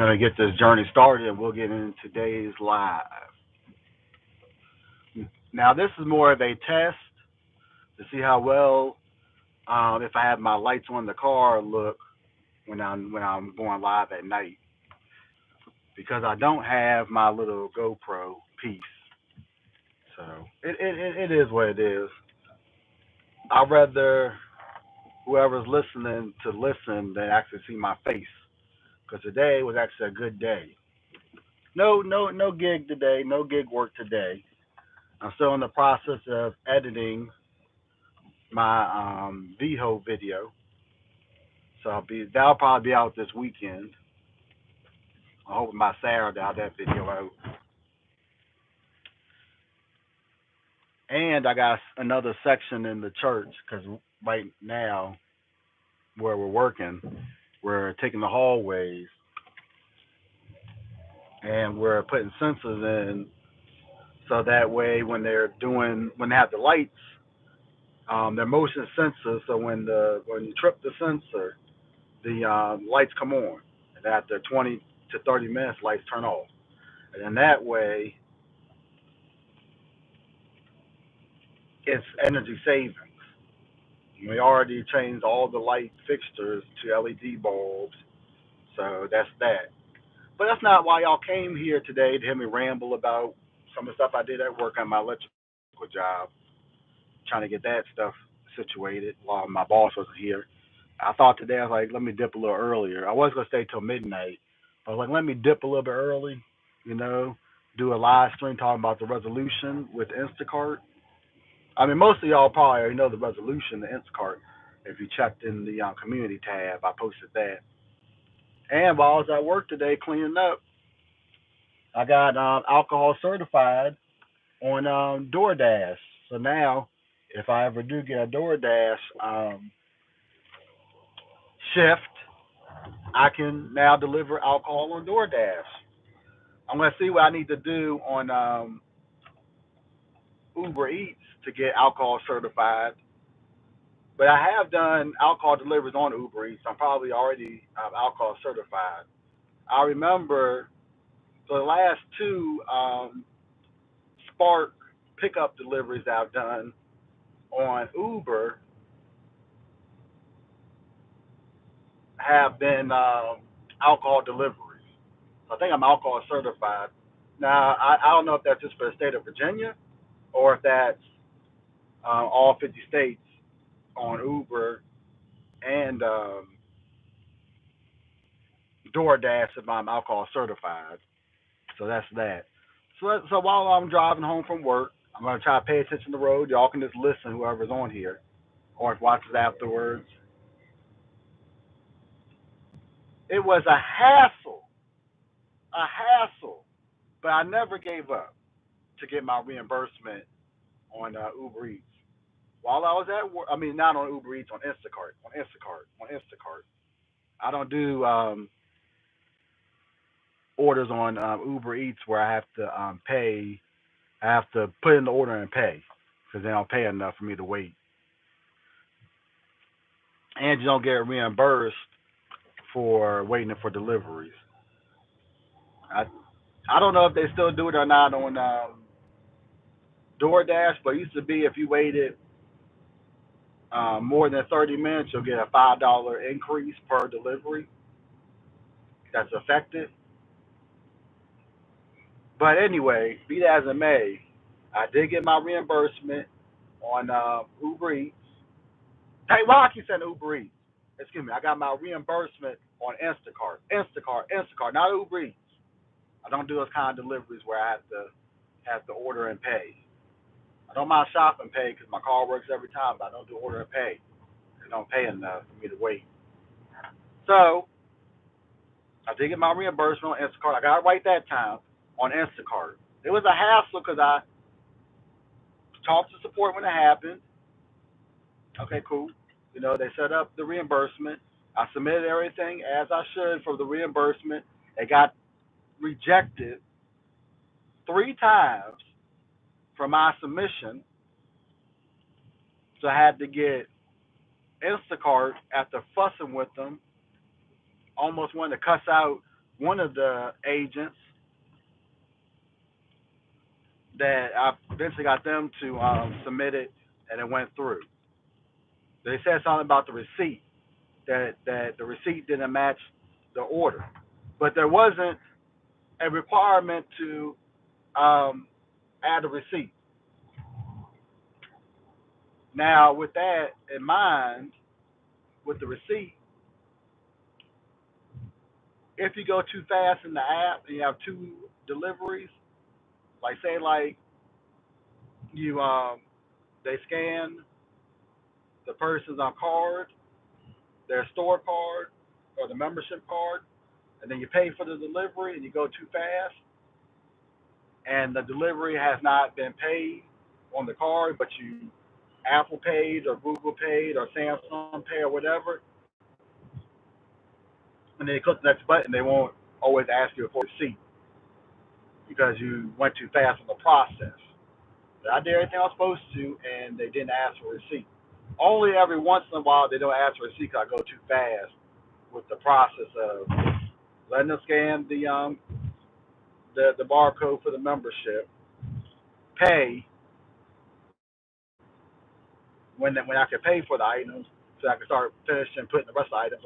to get this journey started, we'll get into today's live. Now, this is more of a test to see how well, if I have my lights on the car, look when I'm going live at night, because I don't have my little GoPro piece. So it is what it is. I'd rather whoever's listening to listen than actually see my face, because today was actually a good day. No gig today. No gig work today. I'm still in the process of editing my VHO video, so that'll probably be out this weekend. I'm hoping by Saturday I'll have that video out. And I got another section in the church, because right now where we're working, we're taking the hallways and we're putting sensors in, so that way when they have the lights, they're motion sensors. So when you trip the sensor, the lights come on, and after 20 to 30 minutes, lights turn off. And then that way, it's energy savings. We already changed all the light fixtures to LED bulbs, so that's that. But that's not why y'all came here today, to hear me ramble about some of the stuff I did at work on my electrical job, trying to get that stuff situated while my boss wasn't here. I thought today, I was like, let me dip a little earlier. I was going to stay till midnight. I was like, let me dip a little bit early, you know, do a live stream talking about the resolution with Instacart. I mean, most of y'all probably already know the resolution, the Instacart. If you checked in the community tab, I posted that. And while I was at work today cleaning up, I got alcohol certified on DoorDash. So now, if I ever do get a DoorDash shift, I can now deliver alcohol on DoorDash. I'm gonna see what I need to do on Uber Eats to get alcohol certified. But I have done alcohol deliveries on Uber Eats. I'm probably already alcohol certified. I remember the last two Spark pickup deliveries I've done on Uber have been alcohol deliveries. So I think I'm alcohol certified. Now, I don't know if that's just for the state of Virginia, or if that's all 50 states on Uber and DoorDash if I'm alcohol certified. So that's that. So while I'm driving home from work, I'm going to try to pay attention to the road. Y'all can just listen, whoever's on here, or watches afterwards. It was a hassle, but I never gave up to get my reimbursement on Uber Eats. While I was at work, I mean, not on Uber Eats, on Instacart. I don't do orders on Uber Eats where I have to pay. I have to put in the order and pay, because they don't pay enough for me to wait, and you don't get reimbursed for waiting for deliveries. I I don't know if they still do it or not on DoorDash, but it used to be if you waited more than 30 minutes, you'll get a $5 increase per delivery. That's effective. But anyway, be that as it may, I did get my reimbursement on Uber Eats. Hey, why I keep saying Uber Eats? Excuse me. I got my reimbursement on Instacart, not Uber Eats. I don't do those kind of deliveries where I have to order and pay. I don't mind shop and pay because my car works every time, but I don't do order and pay. They don't pay enough for me to wait. So I did get my reimbursement on Instacart. I got it right that time on Instacart. It was a hassle because I talked to support when it happened. Okay, cool. They set up the reimbursement. I submitted everything as I should for the reimbursement. It got rejected 3 times for my submission. So I had to get Instacart after fussing with them. Almost wanted to cuss out one of the agents that I eventually got them to submit it, and it went through. They said something about the receipt, that the receipt didn't match the order, but there wasn't a requirement to add a receipt. Now, with that in mind, with the receipt, if you go too fast in the app and you have two deliveries, like say like you they scan the person's card, their store card or the membership card, and then you pay for the delivery and you go too fast, and the delivery has not been paid on the card, but you Apple paid or Google paid or Samsung Pay or whatever, and then you click the next button, they won't always ask you for a receipt because you went too fast in the process. But I did everything I was supposed to, and they didn't ask for a receipt. Only every once in a while they don't ask for a receipt because I go too fast with the process of letting them scan the barcode for the membership, pay when I can pay for the items, so I can start finishing putting the rest of the items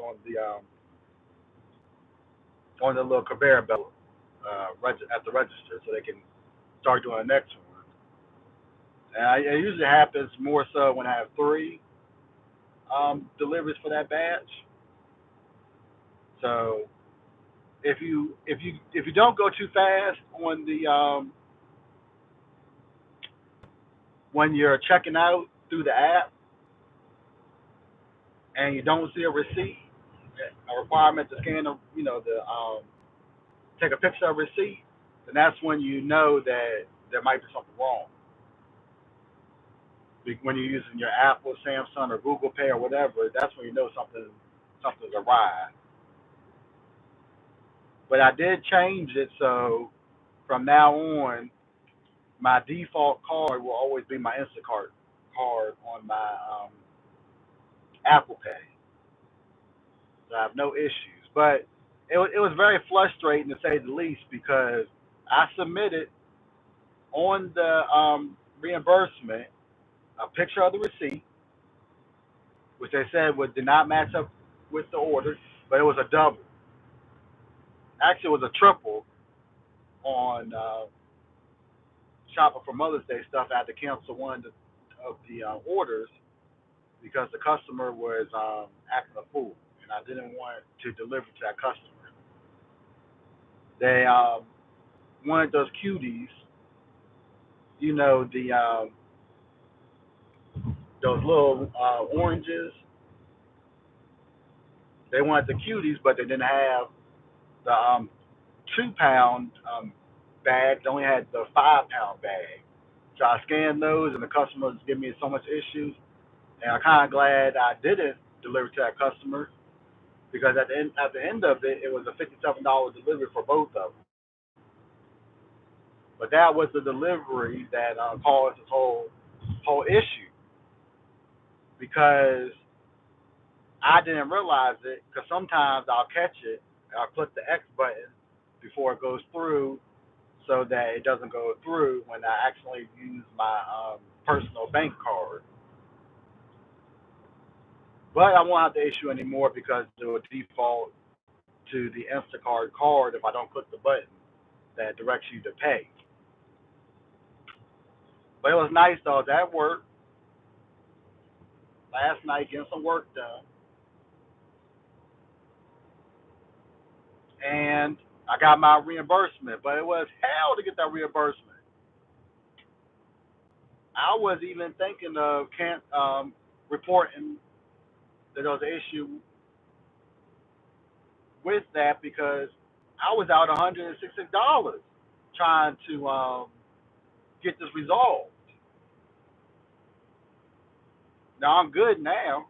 on the little conveyor belt at the register, so they can start doing the next one. And it usually happens more so when I have three deliveries for that batch. So if you don't go too fast on the when you're checking out through the app and you don't see a receipt, a requirement to scan the take a picture of a receipt, then that's when you know that there might be something wrong. When you're using your Apple, Samsung, or Google Pay or whatever, that's when you know something's awry. But I did change it so from now on, my default card will always be my Instacart card on my Apple Pay. So I have no issues. But it was very frustrating to say the least because I submitted on the reimbursement a picture of the receipt, which they said did not match up with the order, but it was a double. Actually, it was a triple on shopping for Mother's Day stuff. I had to cancel one of the orders because the customer was acting a fool, and I didn't want to deliver to that customer. They wanted those cuties, the those little oranges. They wanted the cuties, but they didn't have the 2 pound bag. They only had the 5 pound bag. So I scanned those, and the customer was giving me so much issues. And I'm kind of glad I didn't deliver to that customer because at the end of it, it was a $57 delivery for both of them. But that was the delivery that caused this whole issue because I didn't realize it because sometimes I'll catch it and I'll click the X button before it goes through so that it doesn't go through when I actually use my personal bank card. But I won't have the issue anymore because it will default to the Instacart card if I don't click the button that directs you to pay. But it was nice though. That worked last night, getting some work done, and I got my reimbursement. But it was hell to get that reimbursement. I was even thinking of can't reporting that there was an issue with that because I was out $166 trying to get this resolved. Now I'm good now.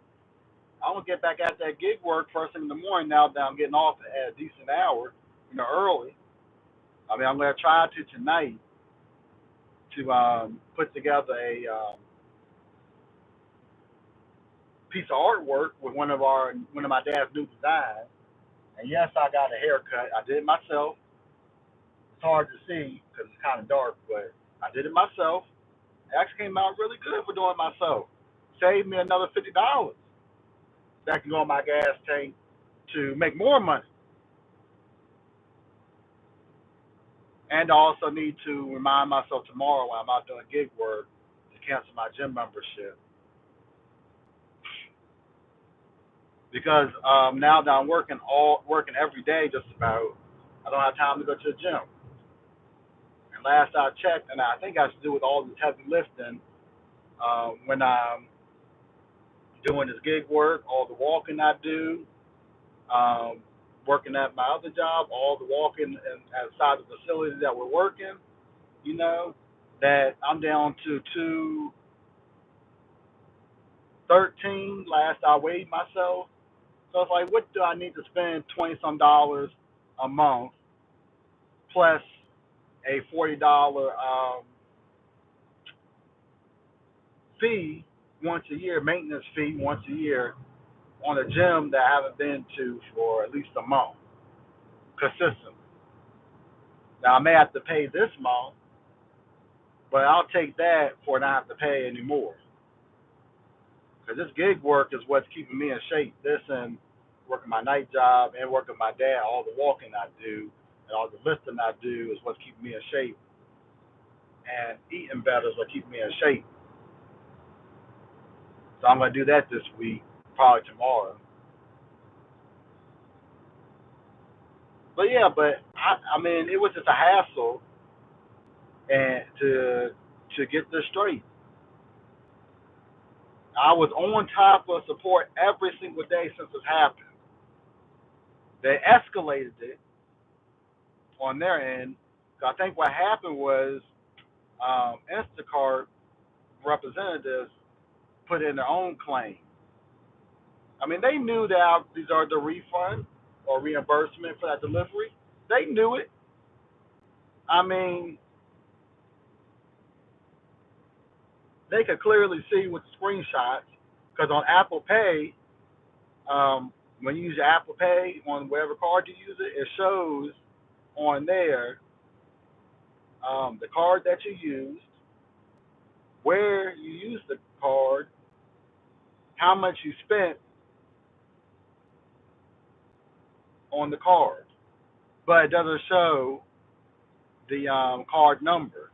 I'm gonna get back at that gig work first thing in the morning now that I'm getting off at a decent hour, early. I mean, I'm gonna try to tonight to put together a piece of artwork with one of my dad's new designs, And yes, I got a haircut. I did it myself. It's hard to see because it's kind of dark, but I did it myself. It actually came out really good for doing it myself. Saved me another $50 that can go in my gas tank to make more money. And I also need to remind myself tomorrow when I'm out doing gig work to cancel my gym membership. Because now that I'm working every day just about, I don't have time to go to the gym. And last I checked, and I think it has to do with all this heavy lifting, when I'm doing this gig work, all the walking I do, um, working at my other job, all the walking outside the facility that we're working, you know, that I'm down to 213 last I weighed myself. So it's like, what do I need to spend 20 some dollars a month plus a $40 fee once a year, maintenance fee once a year on a gym that I haven't been to for at least a month consistently. Now I may have to pay this month, but I'll take that for not have to pay anymore. Because this gig work is what's keeping me in shape. This and working my night job and working my dad, all the walking I do and all the lifting I do is what's keeping me in shape. And eating better is what keeps me in shape. So I'm gonna do that this week, probably tomorrow. But yeah, I mean, it was just a hassle, and to get this straight, I was on top of support every single day since it happened. They escalated it on their end. So I think what happened was Instacart representatives put in their own claim. I mean, they knew that these are the refund or reimbursement for that delivery. They knew it. I mean, they could clearly see with the screenshots because on Apple Pay, when you use your Apple Pay on whatever card you use it, it shows on there the card that you used, where you used the card, how much you spent on the card, but it doesn't show the card number.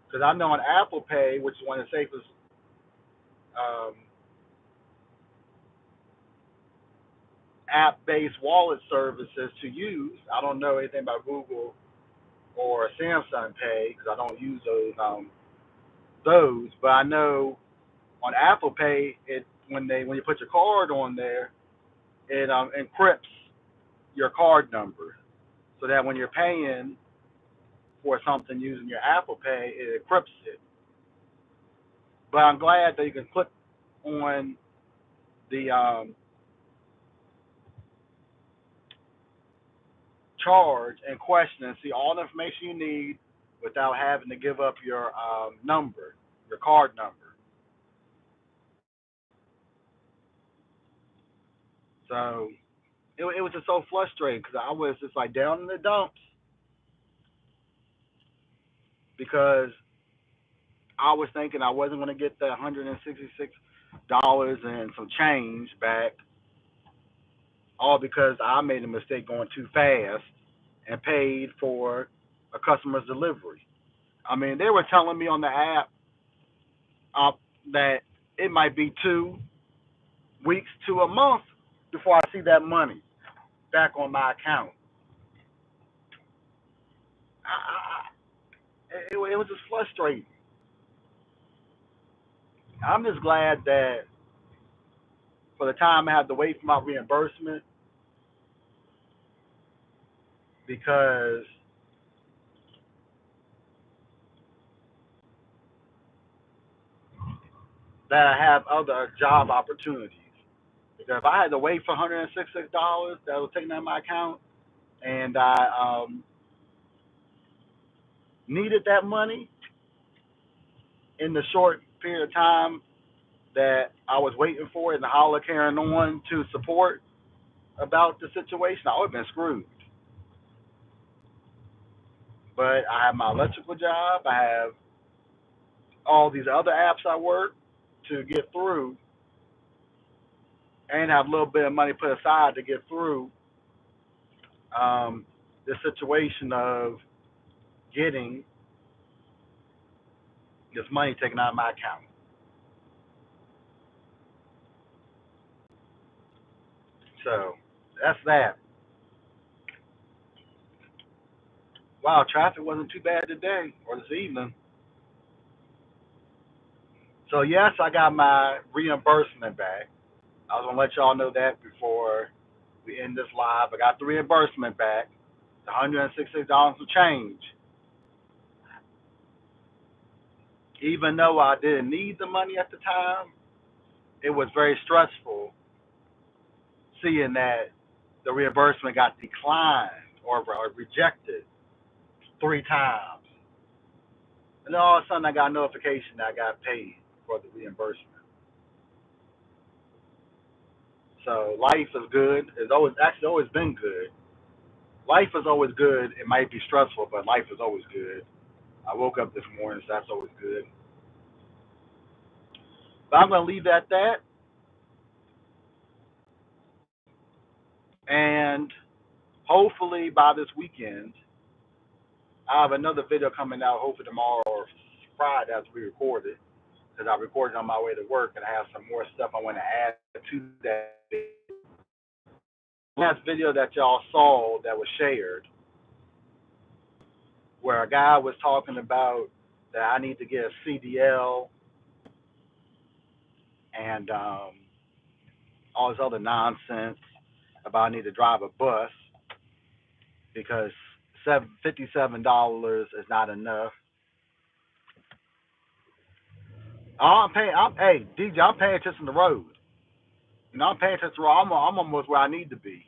Because I know on Apple Pay, which is one of the safest um, app-based wallet services to use. I don't know anything about Google or Samsung Pay because I don't use those. But I know on Apple Pay, it when you put your card on there, it encrypts your card number so that when you're paying for something using your Apple Pay, it encrypts it. But I'm glad that you can click on the charge and question and see all the information you need without having to give up your number, your card number. So it was just so frustrating because I was just like down in the dumps because I was thinking I wasn't going to get the $166 and some change back, all because I made a mistake going too fast and paid for a customer's delivery. I mean, they were telling me on the app that it might be 2 weeks to a month before I see that money back on my account. It was just frustrating. I'm just glad that for the time I had to wait for my reimbursement because that I have other job opportunities. Because if I had to wait for $166 that was taken out of my account and I needed that money in the short period of time that I was waiting for it and the holler carrying on to support, about the situation, I would have been screwed. But I have my electrical job. I have all these other apps I work to get through, and have a little bit of money put aside to get through um, the situation of getting this money taken out of my account. So that's that. Wow, traffic wasn't too bad today or this evening. So yes, I got my reimbursement back. I was gonna let y'all know that before we end this live. I got the reimbursement back, the $166 and change. Even though I didn't need the money at the time, it was very stressful seeing that the reimbursement got declined or rejected 3 times. And then all of a sudden I got a notification that I got paid for the reimbursement. So life is good. It's always actually always been good. Life is always good. It might be stressful, but life is always good. I woke up this morning, so that's always good. But I'm gonna leave it at that. And hopefully by this weekend, I have another video coming out. Hopefully tomorrow or Friday as we record it, because I recorded on my way to work, and I have some more stuff I want to add to that. Last video that y'all saw that was shared, where a guy was talking about that I need to get a CDL and all this other nonsense about I need to drive a bus because $57 is not enough. Hey, DJ, I'm paying attention to the road. You know, I'm paying attention to the road. I'm almost where I need to be.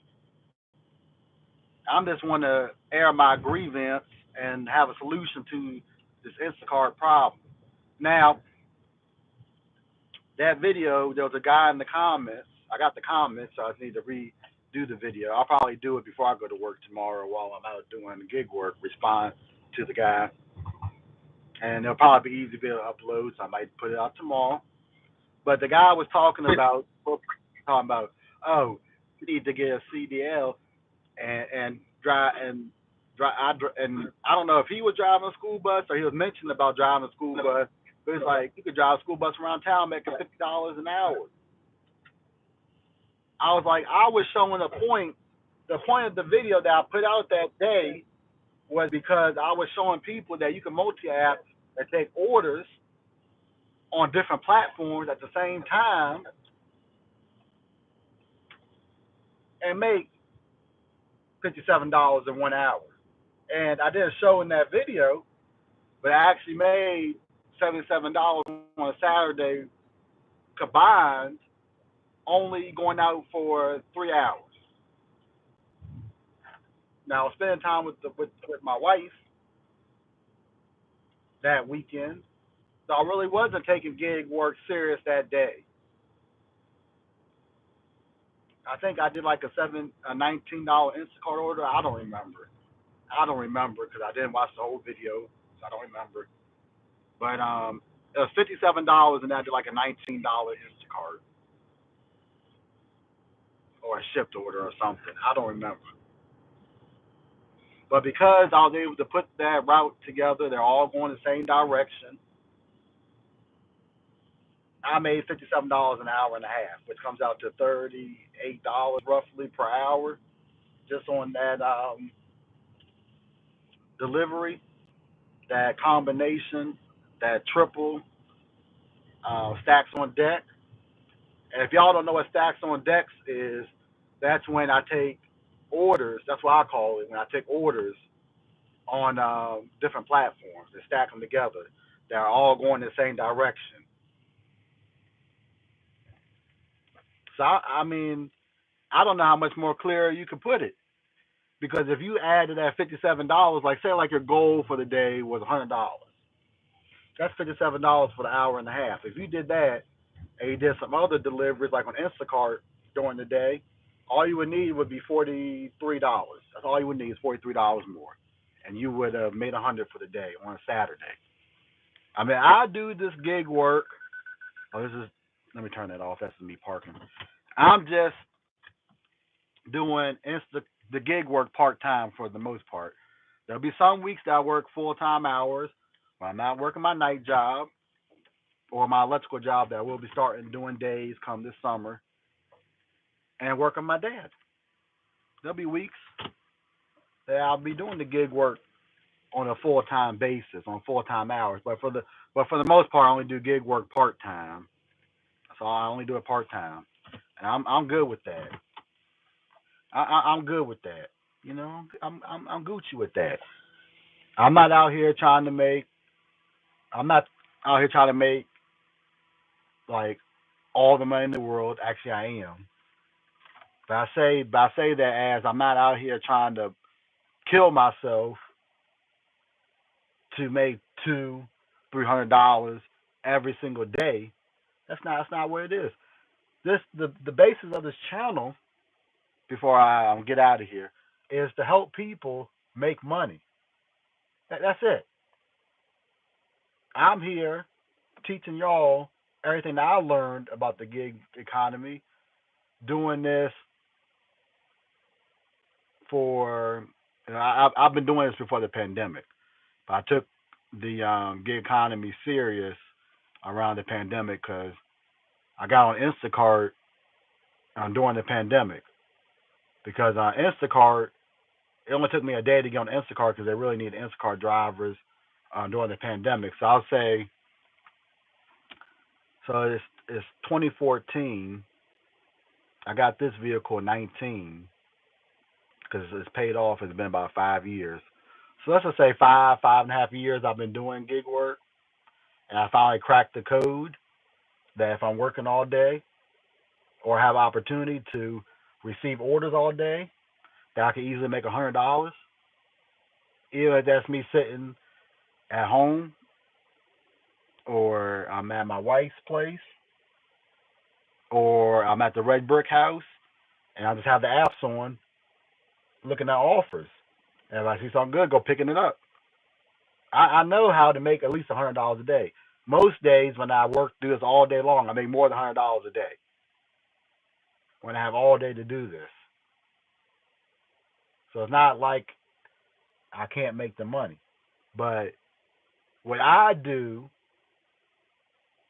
I'm just want to air my grievance and have a solution to this Instacart problem. Now, that video, there was a guy in the comments. I got the comments, so I just need to redo the video. I'll probably do it before I go to work tomorrow while I'm out doing gig work, respond to the guy. And it'll probably be easy to be able to upload, so I might put it out tomorrow. But the guy was talking about, oh, you need to get a CDL and drive and I don't know if he was driving a school bus or he was mentioning about driving a school bus. But it's like you could drive a school bus around town making $50 an hour. I was like, I was showing a point. The point of the video that I put out that day was because I was showing people that you can multi-app and take orders on different platforms at the same time and make $57 in 1 hour. And I didn't show in that video, but I actually made $77 on a Saturday combined, only going out for 3 hours. Now, spending time with my wife that weekend, so I really wasn't taking gig work serious that day. I think I did like a $19 Instacart order. I don't remember because I didn't watch the whole video, so I don't remember. But it was $57, and I did like a $19 Instacart or a shipped order or something. I don't remember. But because I was able to put that route together, they're all going the same direction. I made $57 an hour and a half, which comes out to $38 roughly per hour, just on that delivery, that combination, that triple stacks on deck. And if y'all don't know what stacks on decks is, that's when I take orders. That's what I call it, when I take orders on different platforms and stack them together. They're all going in the same direction. So I mean, I don't know how much more clear you could put it. Because if you added that $57, like say like your goal for the day was $100, that's $57 for the hour and a half. If you did that and you did some other deliveries like on Instacart during the day, All you would need would be $43. That's all you would need is $43 more, and you would have made 100 for the day on a Saturday. I mean, I do this gig work. Oh, this is. Let me turn that off. That's me parking. I'm just doing the gig work part time for the most part. There'll be some weeks that I work full time hours when I'm not working my night job or my electrical job that I will be starting doing days come this summer and working my dad. There'll be weeks that I'll be doing the gig work on a full time basis, on full time hours. But for the most part I only do gig work part time. So I only do it part time. And I'm good with that. I'm good with that. You know, I'm Gucci with that. I'm not out here trying to make. I'm not out here trying to make like all the money in the world. Actually, I am. But I say that as I'm not out here trying to kill myself to make $200-300 every single day. That's not what it is. The basis of this channel before I get out of here is to help people make money. That's it. I'm here teaching y'all everything that I learned about the gig economy, doing this for, I've been doing this before the pandemic. But I took the gig economy serious around the pandemic because I got on Instacart during the pandemic. Because Instacart, it only took me a day to get on Instacart because they really need Instacart drivers during the pandemic. So I'll say, so it's 2014. I got this vehicle in 19 because it's paid off. It's been about 5 years. So let's just say 5.5 years I've been doing gig work, and I finally cracked the code that if I'm working all day or have opportunity to receive orders all day, that I can easily make $100. Even if that's me sitting at home or I'm at my wife's place or I'm at the red brick house and I just have the apps on looking at offers. And if I see something good, go picking it up. I know how to make at least $100 a day. Most days when I do this all day long, I make more than $100 a day when I have all day to do this. So it's not like I can't make the money. But what I do,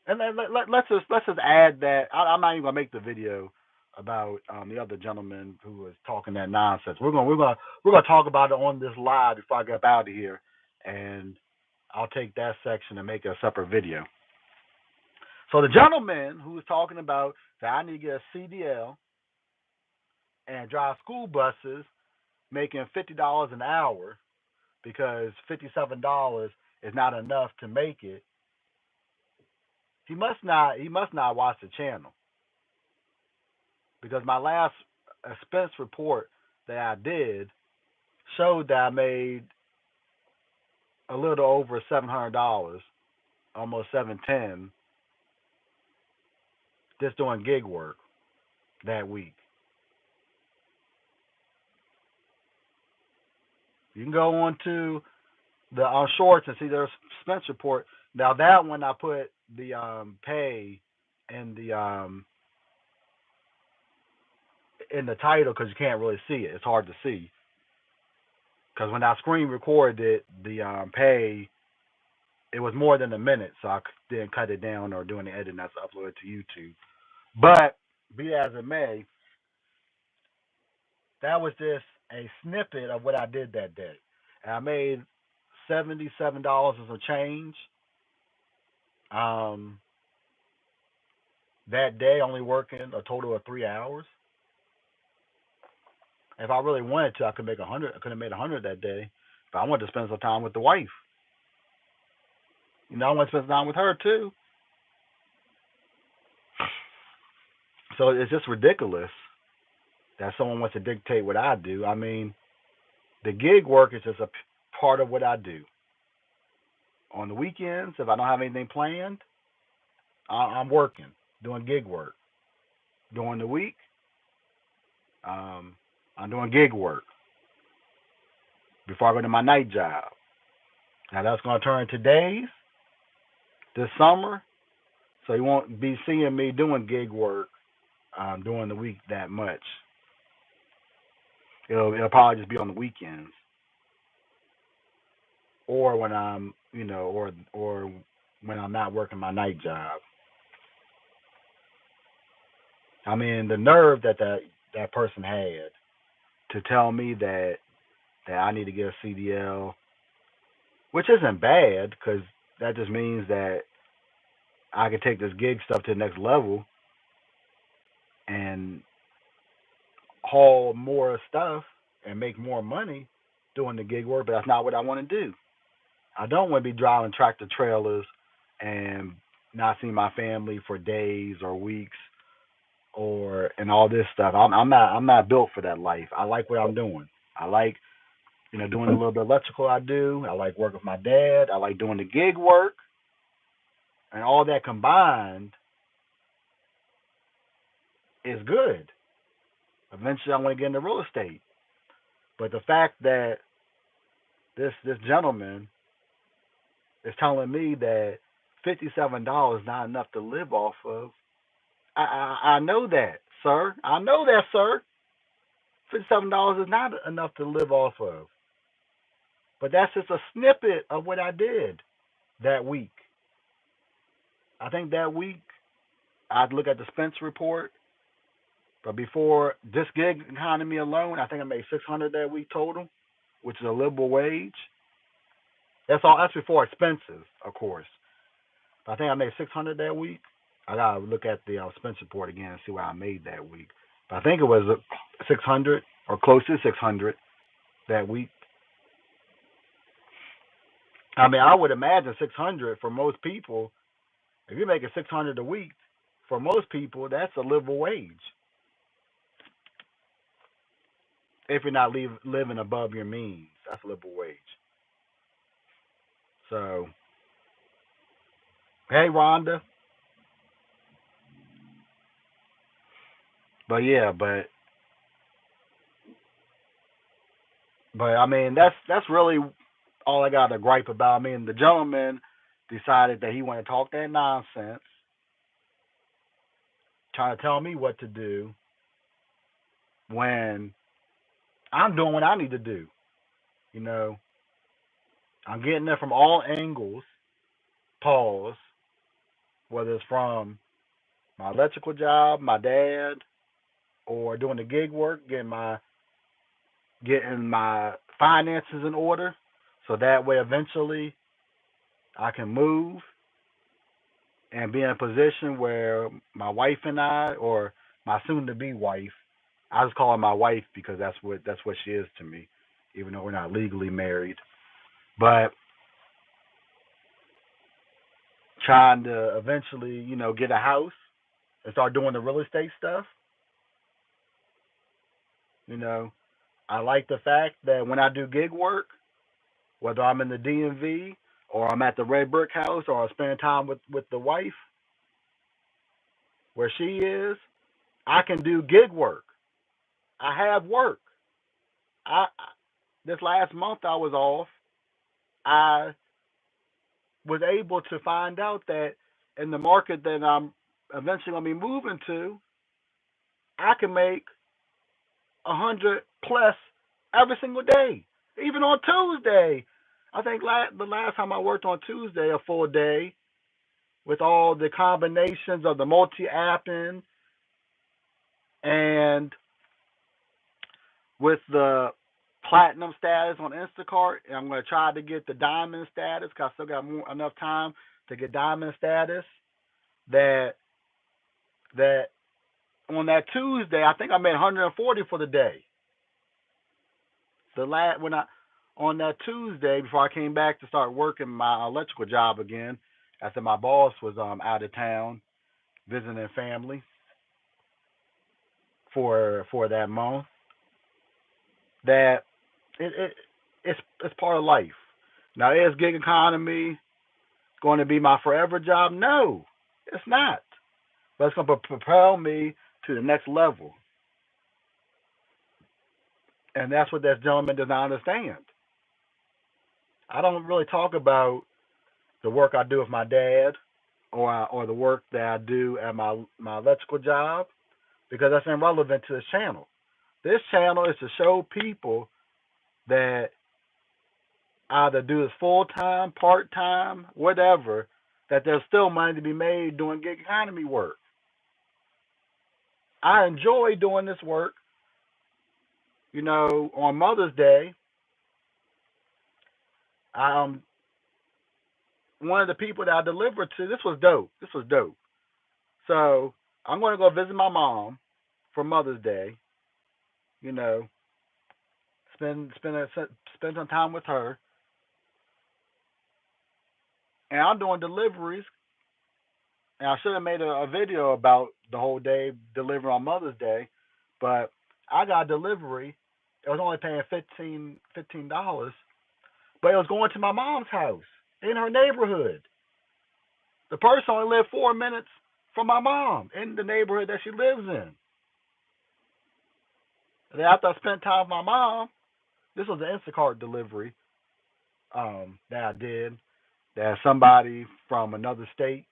and let's just add that I'm not even gonna make the video about the other gentleman who was talking that nonsense. We're gonna talk about it on this live before I get out of here, and I'll take that section and make it a separate video. So the gentleman who was talking about that I need to get a CDL and drive school buses making $50 an hour because $57 is not enough to make it. He must not watch the channel because my last expense report that I did showed that I made a little over $700, almost $710, just doing gig work that week. You can go on to the shorts and see their expense report. Now that one I put the pay in the title because you can't really see it. It's hard to see because when I screen recorded it, the pay it was more than a minute, so I didn't cut it down or do any editing. That's uploaded to YouTube. But be as it may, that was just a snippet of what I did that day. And I made $77 as a change. That day, only working a total of 3 hours. If I really wanted to, I could make 100. I could have made 100 that day, but I wanted to spend some time with the wife. I want to spend some time with her too. So it's just ridiculous that someone wants to dictate what I do. I mean, the gig work is just a part of what I do. On the weekends, if I don't have anything planned, I'm working, doing gig work. During the week, I'm doing gig work before I go to my night job. Now that's going to turn to days this summer, so you won't be seeing me doing gig work during the week that much. It'll probably just be on the weekends or when I'm or when I'm not working my night job. I mean, the nerve that person had to tell me that I need to get a CDL, which isn't bad because that just means that I can take this gig stuff to the next level and haul more stuff and make more money doing the gig work, but that's not what I want to do. I don't want to be driving tractor trailers and not seeing my family for days or weeks and all this stuff. I'm not built for that life. I like what I'm doing. I like doing a little bit of electrical I do. I like working with my dad. I like doing the gig work. And all that combined is good. Eventually I want to get into real estate. But the fact that this gentleman is telling me that $57 is not enough to live off of, I know that, sir. I know that, sir. $57 is not enough to live off of. But that's just a snippet of what I did that week. I think that week I'd look at the Spence report, but before this gig economy alone, I think I made $600 that week total, which is a livable wage. That's all. That's before expenses, of course. But I think I made $600 that week. I gotta look at the Spence report again and see what I made that week. But I think it was $600 or close to $600 that week. I mean, I would imagine $600 for most people. If you're making $600 a week, for most people, that's a livable wage. If you're not living above your means, that's a livable wage. So, hey, Rhonda. But yeah, but I mean, that's really all I got to gripe about. I mean, the gentleman decided that he wanted to talk that nonsense, trying to tell me what to do when I'm doing what I need to do. You know, I'm getting it from all angles. Pause. Whether it's from my electrical job, my dad, or doing the gig work, getting my finances in order, so that way eventually I can move and be in a position where my wife and I, or my soon-to-be wife, I just call her my wife because that's what she is to me, even though we're not legally married. But trying to eventually, get a house and start doing the real estate stuff. You know, I like the fact that when I do gig work, whether I'm in the DMV or I'm at the Red Brick House or I spend time with the wife where she is, I can do gig work. I have work. This last month I was off. I was able to find out that in the market that I'm eventually going to be moving to, I can make 100 plus every single day, even on Tuesday. I think the last time I worked on Tuesday, a full day, with all the combinations of the multi-apping and with the platinum status on Instacart, and I'm going to try to get the diamond status because I still got enough time to get diamond status. That on that Tuesday, I think I made 140 for the day. On that Tuesday before I came back to start working my electrical job again, after my boss was out of town visiting family for that month, that it's part of life. Now, is gig economy going to be my forever job? No, it's not. But it's going to propel me to the next level. And that's what that gentleman does not understand. I don't really talk about the work I do with my dad or the work that I do at my electrical job because that's irrelevant to this channel. This channel is to show people that either do this full time, part time, whatever, that there's still money to be made doing gig economy work. I enjoy doing this work. You know, on Mother's Day, one of the people that I delivered to, this was dope. This was dope. So I'm going to go visit my mom for Mother's Day. You know, spend some time with her. And I'm doing deliveries. And I should have made a video about the whole day delivery on Mother's Day, but I got a delivery. It was only paying $15, but it was going to my mom's house in her neighborhood. The person only lived 4 minutes from my mom in the neighborhood that she lives in. And then after I spent time with my mom, this was an Instacart delivery that I did. That somebody from another state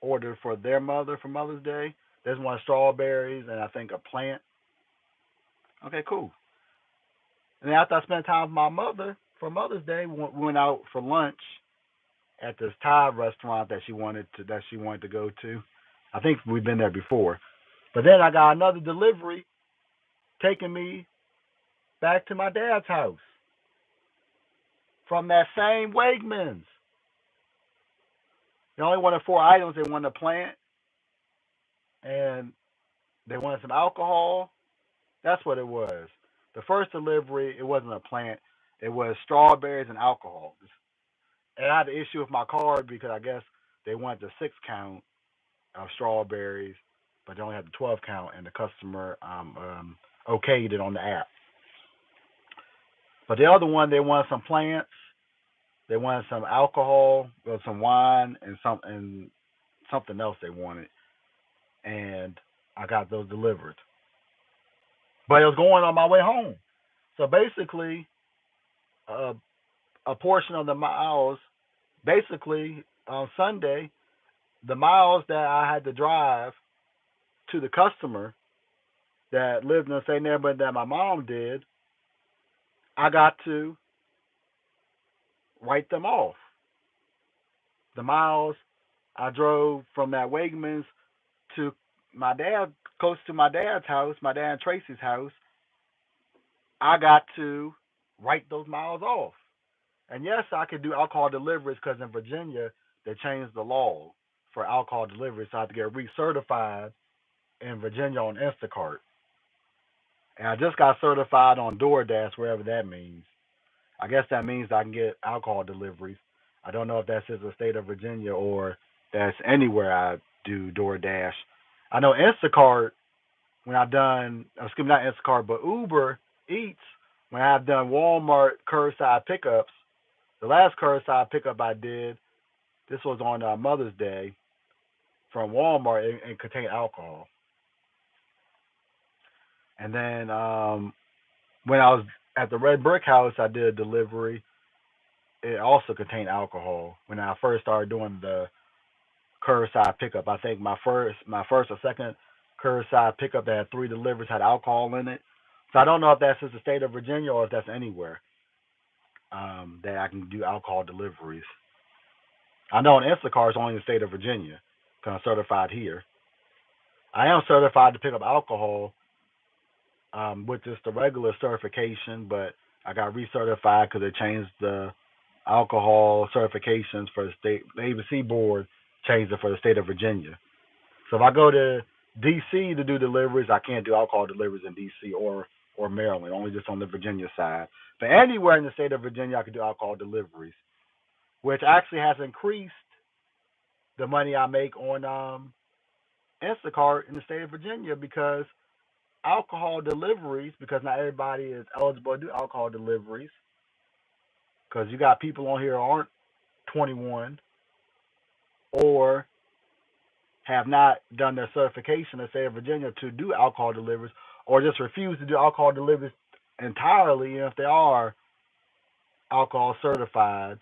ordered for their mother for Mother's Day. There's one strawberries and I think a plant. Okay, cool. And then after I spent time with my mother for Mother's Day, we went out for lunch at this Thai restaurant that she wanted to go to. I think we've been there before. But then I got another delivery taking me back to my dad's house from that same Wegmans. They only wanted 4 items. They wanted a plant and they wanted some alcohol. That's what it was. The first delivery, it wasn't a plant. It was strawberries and alcohol. And I had an issue with my card because I guess they wanted the 6 count of strawberries, but they only had the 12 count, and the customer okayed it on the app. But the other one, they wanted some plants, they wanted some alcohol, or some wine, and something else they wanted, and I got those delivered. But it was going on my way home. So basically, a portion of the miles, basically on Sunday, the miles that I had to drive to the customer that lived in the same neighborhood that my mom did, I got to write them off. The miles I drove from that Wegmans to my dad, close to my dad's house, my dad and Tracy's house, I got to write those miles off. And yes, I could do alcohol deliveries because in Virginia, they changed the law for alcohol delivery, so I had to get recertified in Virginia on Instacart. And I just got certified on DoorDash, wherever that means. I guess that means I can get alcohol deliveries. I don't know if that's in the state of Virginia or that's anywhere I do DoorDash. I know Instacart, when I've done, excuse me, not Instacart, but Uber Eats, when I've done Walmart curbside pickups, the last curbside pickup I did, this was on Mother's Day from Walmart and contained alcohol. And then when I was at the Red Brick House, I did a delivery. It also contained alcohol. When I first started doing the curbside pickup, I think my first or second curbside pickup that had 3 deliveries had alcohol in it. So I don't know if that's just the state of Virginia or if that's anywhere that I can do alcohol deliveries. I know on Instacart it's only in the state of Virginia because I'm certified here. I am certified to pick up alcohol with just the regular certification, but I got recertified because they changed the alcohol certifications for the state. The ABC board changed it for the state of Virginia. So if I go to D.C. to do deliveries, I can't do alcohol deliveries in D.C. or Maryland, only just on the Virginia side. But anywhere in the state of Virginia, I can do alcohol deliveries, which actually has increased the money I make on Instacart in the state of Virginia because alcohol deliveries, because not everybody is eligible to do alcohol deliveries, because you got people on here who aren't 21 or have not done their certification in the state of Virginia to do alcohol deliveries or just refuse to do alcohol deliveries entirely, if they are alcohol certified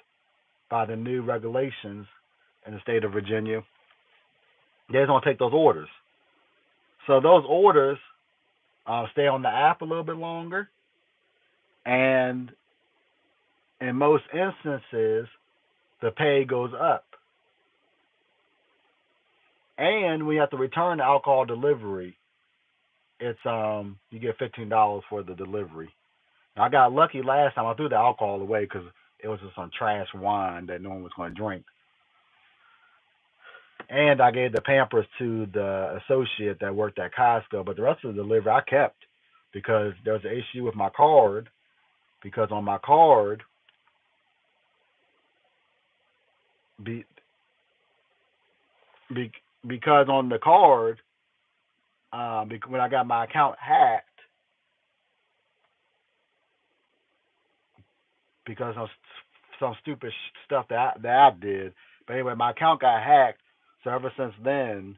by the new regulations in the state of Virginia, they're going to take those orders. So those orders stay on the app a little bit longer, and in most instances, the pay goes up. And we have to return the alcohol delivery. It's you get $15 for the delivery. Now, I got lucky last time. I threw the alcohol away because it was just some trash wine that no one was going to drink. And I gave the Pampers to the associate that worked at Costco, but the rest of the delivery I kept because there was an issue with my card. Because on my card, be, be, because on the card, when I got my account hacked, because of some stupid stuff that the app did. But anyway, my account got hacked. So ever since then,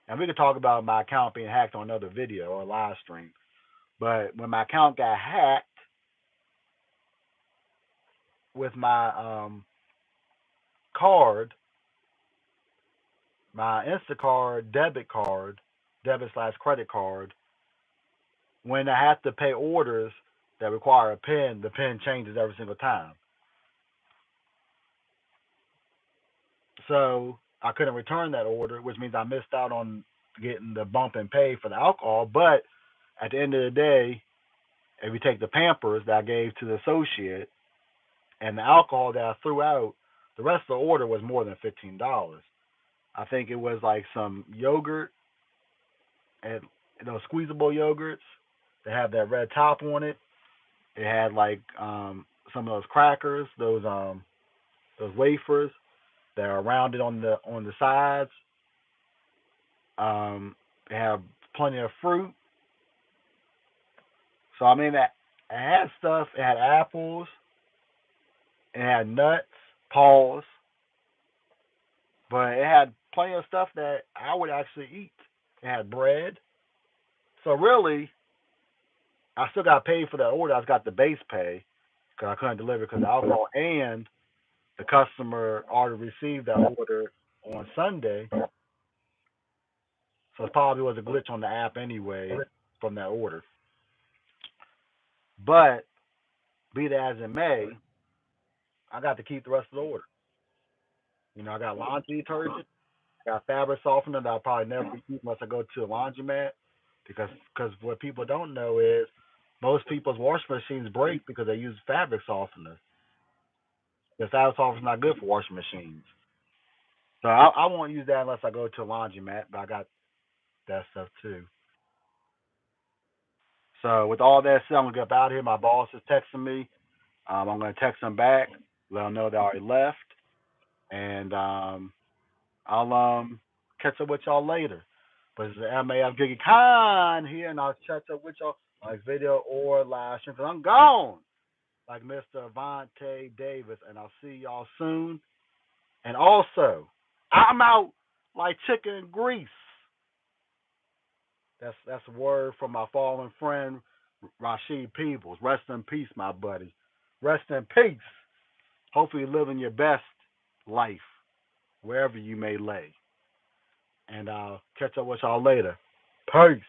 and we could talk about my account being hacked on another video or live stream. But when my account got hacked with my card, my Instacart debit/credit card, when I have to pay orders that require a PIN, the PIN changes every single time. So I couldn't return that order, which means I missed out on getting the bump in pay for the alcohol. But at the end of the day, if you take the Pampers that I gave to the associate and the alcohol that I threw out, the rest of the order was more than $15. I think it was like some yogurt and those squeezable yogurts that have that red top on it. It had like some of those crackers, those wafers that are rounded on the sides. It had plenty of fruit. So I mean, it had stuff. It had apples. It had nuts, paws, but it had plenty of stuff that I would actually eat. It had bread. So really, I still got paid for that order. I just got the base pay because I couldn't deliver because of alcohol, and the customer already received that order on Sunday. So it probably was a glitch on the app anyway from that order. But be that as it may, I got to keep the rest of the order. I got laundry detergent, got fabric softener that I'll probably never use unless I go to a laundromat. Because what people don't know is most people's washing machines break because they use fabric softener. The fabric softener is not good for washing machines. So I won't use that unless I go to a laundromat, but I got that stuff too. So with all that said, I'm gonna get up out of here. My boss is texting me. I'm gonna text him back, let him know they already left, and I'll catch up with y'all later. But it's the MAF GigEcon here, and I'll catch up with y'all on video or live stream. Cause I'm gone, like Mr. Avante Davis, and I'll see y'all soon. And also, I'm out like chicken grease. That's a word from my fallen friend Rashid Peebles. Rest in peace, my buddy. Rest in peace. Hopefully, you're living your best life wherever you may lay. And I'll catch up with y'all later. Peace.